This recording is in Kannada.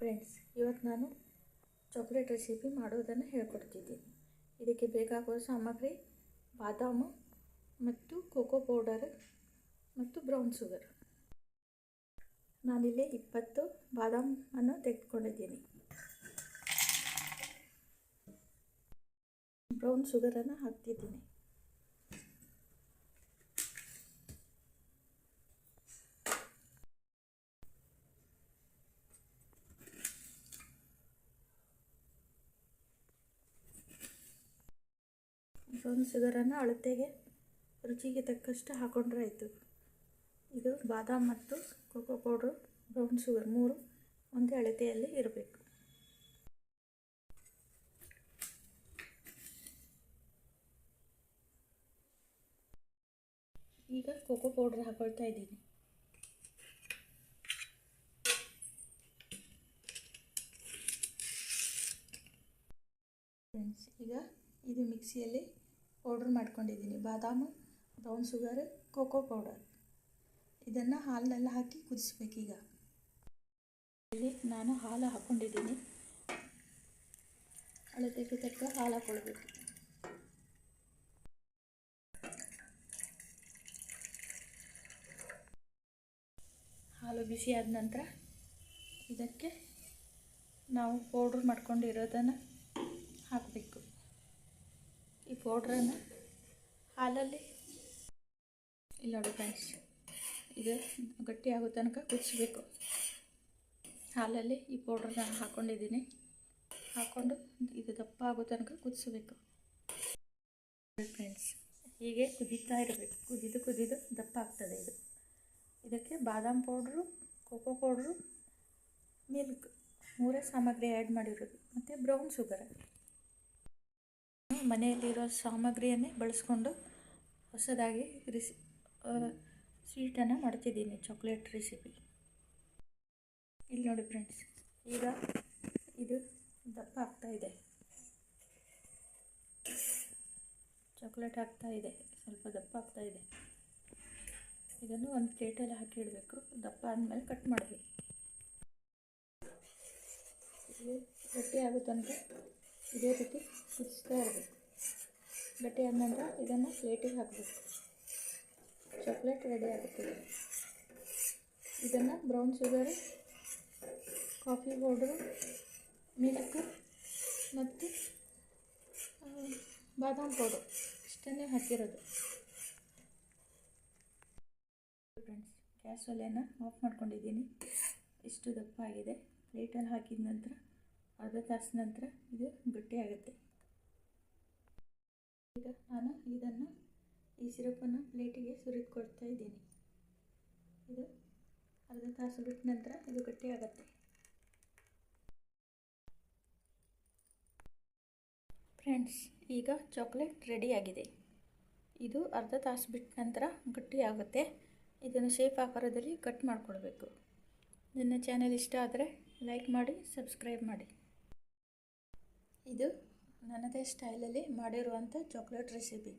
ಫ್ರೆಂಡ್ಸ್, ಇವತ್ತು ನಾನು ಚಾಕ್ಲೇಟ್ ರೆಸಿಪಿ ಮಾಡೋದನ್ನು ಹೇಳ್ಕೊಡ್ತಿದ್ದೀನಿ. ಇದಕ್ಕೆ ಬೇಕಾಗುವ ಸಾಮಗ್ರಿ ಬಾದಾಮು ಮತ್ತು ಕೋಕೋ ಪೌಡರ್ ಮತ್ತು ಬ್ರೌನ್ ಶುಗರ್. ನಾನಿಲ್ಲಿ 20 ಬಾದಾಮನ್ನು ತೆಗೆದುಕೊಂಡಿದ್ದೀನಿ. ಬ್ರೌನ್ ಶುಗರನ್ನು ಹಾಕ್ತಿದ್ದೀನಿ. ಬ್ರೌನ್ ಶುಗರನ್ನು ಅಳತೆಗೆ ರುಚಿಗೆ ತಕ್ಕಷ್ಟು ಹಾಕೊಂಡ್ರೆ ಆಯಿತು. ಇದು ಬಾದಾಮ್ ಮತ್ತು ಕೋಕೋ ಪೌಡ್ರು, ಬ್ರೌನ್ ಶುಗರ್ 3 ಒಂದೇ ಅಳತೆಯಲ್ಲಿ ಇರಬೇಕು. ಈಗ ಕೋಕೋ ಪೌಡ್ರ್ ಹಾಕೊಳ್ತಾ ಇದ್ದೀನಿ. ಫ್ರೆಂಡ್ಸ್, ಈಗ ಇದು ಮಿಕ್ಸಿಯಲ್ಲಿ ಪೌಡ್ರ್ ಮಾಡ್ಕೊಂಡಿದ್ದೀನಿ. ಬಾದಾಮು, ಬ್ರೌನ್ ಶುಗರ್, ಕೋಕೋ ಪೌಡರ್ ಇದನ್ನು ಹಾಲಿನೆಲ್ಲ ಹಾಕಿ ಕುದಿಸ್ಬೇಕೀಗ. ಇಲ್ಲಿ ನಾನು ಹಾಲು ಹಾಕ್ಕೊಂಡಿದ್ದೀನಿ. ಅಳತೆಗೆ ತಕ್ಕ ಹಾಲು ಹಾಕ್ಕೊಳ್ಬೇಕು. ಹಾಲು ಬಿಸಿ ಆದ ನಂತರ ಇದಕ್ಕೆ ನಾವು ಪೌಡ್ರ್ ಮಾಡ್ಕೊಂಡಿರೋದನ್ನು ಹಾಕಬೇಕು. ಈ ಪೌಡ್ರನ್ನು ಹಾಲಲ್ಲಿ ಇಲ್ಲಿ ನೋಡಿ ಫ್ರೆಂಡ್ಸ್, ಇದು ಗಟ್ಟಿ ಆಗೋ ತನಕ ಕುದಿಸ್ಬೇಕು. ಹಾಲಲ್ಲಿ ಈ ಪೌಡ್ರನ್ನ ಹಾಕ್ಕೊಂಡಿದ್ದೀನಿ. ಹಾಕ್ಕೊಂಡು ಇದು ದಪ್ಪ ಆಗೋ ತನಕ ಕುದಿಸ್ಬೇಕು. ಫ್ರೆಂಡ್ಸ್, ಹೀಗೆ ಕುದೀತಾ ಇರಬೇಕು. ಕುದಿದು ದಪ್ಪ ಆಗ್ತದೆ ಇದು. ಇದಕ್ಕೆ ಬಾದಾಮ್ ಪೌಡ್ರು, ಕೋಕೋ ಪೌಡ್ರು, ಮಿಲ್ಕ್ 3 ಸಾಮಗ್ರಿ ಆ್ಯಡ್ ಮಾಡಿರೋದು ಮತ್ತು ಬ್ರೌನ್ ಶುಗರ್. ಮನೆಯಲ್ಲಿರೋ ಸಾಮಗ್ರಿಯನ್ನೇ ಬಳಸ್ಕೊಂಡು ಹೊಸದಾಗಿ ಸ್ವೀಟನ್ನು ಮಾಡ್ತಿದ್ದೀನಿ, ಚಾಕ್ಲೇಟ್ ರೆಸಿಪಿ. ಇಲ್ಲಿ ನೋಡಿ ಫ್ರೆಂಡ್ಸ್, ಈಗ ಇದು ದಪ್ಪ ಆಗ್ತಾಯಿದೆ. ಚಾಕ್ಲೇಟ್ ಆಗ್ತಾಯಿದೆ, ಸ್ವಲ್ಪ ದಪ್ಪ ಆಗ್ತಾಯಿದೆ. ಇದನ್ನು ಒಂದು ಪ್ಲೇಟಲ್ಲಿ ಹಾಕಿ ಇಡಬೇಕು. ದಪ್ಪ ಆದಮೇಲೆ ಕಟ್ ಮಾಡಬೇಕು. ಇಲ್ಲಿ ಗಟ್ಟಿ ಆಗೋ ತನಕ ಇದೇ ರೀತಿ ಕುದಿಸ್ತಾ ಇರಬೇಕು. ಗಟ್ಟಿ ಆದ ನಂತರ ಇದನ್ನು ಪ್ಲೇಟಿಗೆ ಹಾಕಬೇಕು. ಚಾಕ್ಲೇಟ್ ರೆಡಿ ಆಗುತ್ತದೆ. ಇದನ್ನು brown sugar, coffee powder, milk ಮತ್ತು ಬಾದಾಮ್ ಪೌಡ್ರು ಇಷ್ಟನ್ನೇ ಹಾಕಿರೋದು. ಫ್ರೆಂಡ್ಸ್, ಗ್ಯಾಸ್ ಒಲೆಯನ್ನು ಆಫ್ ಮಾಡ್ಕೊಂಡಿದ್ದೀನಿ. ಇಷ್ಟು ದಪ್ಪ ಆಗಿದೆ. ಪ್ಲೇಟಲ್ಲಿ ಹಾಕಿದ ನಂತರ ಅರ್ಧ ತಾಸು ನಂತರ ಇದು ಗಟ್ಟಿ ಆಗುತ್ತೆ. ಈಗ ನಾನು ಈ ಸಿರಪನ್ನು ಪ್ಲೇಟಿಗೆ ಸುರಿದುಕೊಳ್ತಾ ಇದ್ದೀನಿ. ಇದು ಅರ್ಧ ತಾಸು ಬಿಟ್ಟ ನಂತರ ಇದು ಗಟ್ಟಿ ಆಗುತ್ತೆ. ಫ್ರೆಂಡ್ಸ್, ಈಗ ಚಾಕ್ಲೇಟ್ ರೆಡಿ ಆಗಿದೆ. ಇದು ಅರ್ಧ ತಾಸು ಬಿಟ್ಟ ನಂತರ ಗಟ್ಟಿ ಆಗುತ್ತೆ. ಇದನ್ನು ಶೇಪ್ ಆಕಾರದಲ್ಲಿ ಕಟ್ ಮಾಡಿಕೊಳ್ಬೇಕು. ನನ್ನ ಚಾನೆಲ್ ಇಷ್ಟ ಆದರೆ ಲೈಕ್ ಮಾಡಿ, ಸಬ್ಸ್ಕ್ರೈಬ್ ಮಾಡಿ. ಇದು ನನ್ನದೇ ಸ್ಟೈಲಲ್ಲಿ ಮಾಡಿರುವಂಥ ಚಾಕ್ಲೇಟ್ ರೆಸಿಪಿ.